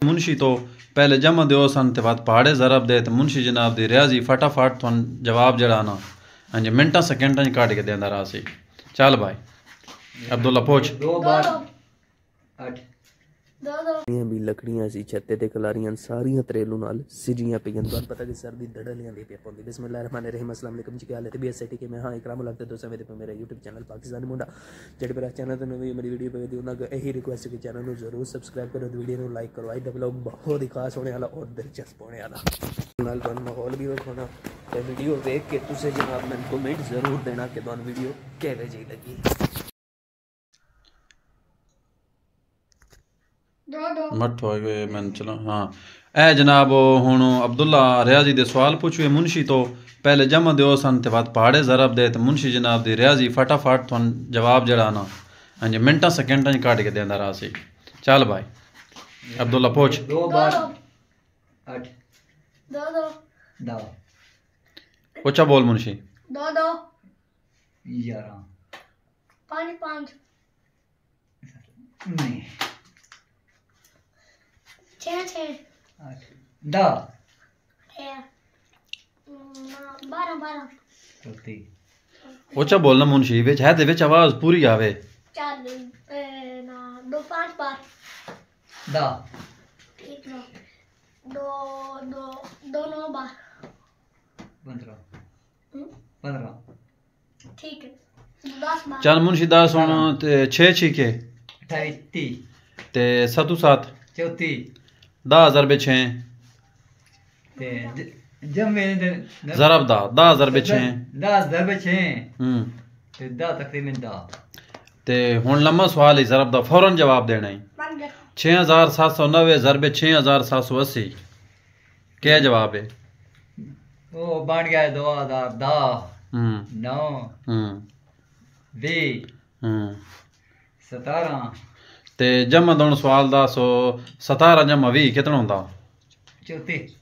मुंशी तो पहले जमा दो सन ते बाद पहाड़े ज़रब दे तो मुंशी जनाब दी रियाजी फटाफट तुम जवाब जड़ा ना हाँ जी मिनटा सेकंडा काट के देंदा रहा सी। चल भाई अब्दुल्ला पूछ। 2 बार 8 भी लकड़ियां सी छत्ते ते खलारियां सारियां तरेलू नाल सिजियां पियां तुहानू पता कि सर्दी दड़लियां दी पे पौंदी। बिस्मिल्लाहिर्रहमानिर्रहीम अस्सलाम वालेकुम जी क्या हाल है तबीयत से ठीक है मैं हाँ इकराम लगते दोस्तों मेरे पे मेरा यूट्यूब चैनल पाकिस्तानी मुंडा जेडे मेरा चैनल ते नवी मेरी वीडियो पे दी उन्हां यही रिक्वेस्ट कि चैनल को जरूर सब्सक्राइब करो वीडियो को लाइक करो। आज दा व्लॉग बहुत ही खास होने वाला और दिलचस्प होने वाला नाल तुहानू माहौल भी दिखाना ते वीडियो देख के तुसे जनाब मैंने कमेंट जरूर देना कि तुहानू वीडियो किवें जी लगी। मठ हो गए मैंने चलो हाँ ए जनाब हुण अब्दुल्ला रियाजी दे सवाल पूछिए। मुंशी तो पहले जमा दो सन ते बाद पहाड़े ज़रब दे तो मुंशी जनाब दी रियाजी फटाफट तुम जवाब जड़ा ना हाँ जी मिनटा सेकंडा काट के देंदा रहा सी। चल भाई अब्दुल्ला पूछ। 2 बार 8 2 ऊंचा बोल मुंशी। 11 5 नहीं 6 8 10 12 चौथी ऊंचा बोलना मुंशी विच है दे विच आवाज पूरी आवे। 4 2 5 बार 10 1 2 2 2 9 बार 15 ठीक है 10 बार। चल मुंशी दास हुण ते 6 छीके 28 ते 7 7 चौथी 10,000 बे 6 ते जमे ज़रब दा 10,000 बे 6 10 दरबे 6 ते 10 तकरीबन 10 ते हुण लम्मा सवाल है ज़रब दा फौरन जवाब देना है। 6,790 ज़रबे 6,780 क्या जवाब है? वो बन गया 2010 9 20 17 ते जमा दोन सवाल दा सो 17 जमा 20 कितना होंदा? 34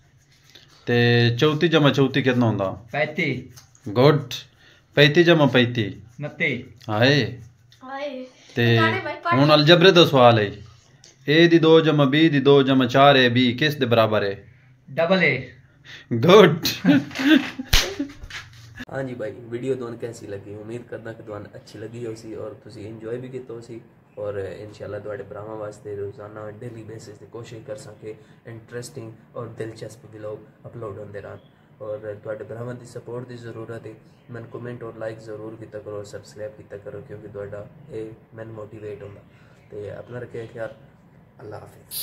ते 34 जमा 34 कितना होंदा? 35 गुड 35 जमा 35 29 हाय ते हुण अलजबरे दा सवाल है ए दी 2 जमा b दी 2 जमा 4 ए b किस दे बराबर है? डबल ए गुड हाँ जी भाई वीडियो तुहानू कैसी लगी उम्मीद करना कि तुहानू अच्छी लगी होसी और तुसी इंजॉय भी किया होसी और इंशाल्लाह तुहाडे भरावां वास्ते रोज़ाना डेली बेसिस ते कोशिश कर सके इंटरेस्टिंग और दिलचस्प व्लॉग अपलोड होंदे रहन और तुहाडे भरावां दी सपोर्ट दी ज़रूरत है। मैंने कमेंट और लाइक ज़रूर किया करो और सब्सक्राइब किया करो क्योंकि तुहाडा ये मैंने मोटिवेट होंदा ते अपना रखे ख्याल। अल्लाह हाफिज़।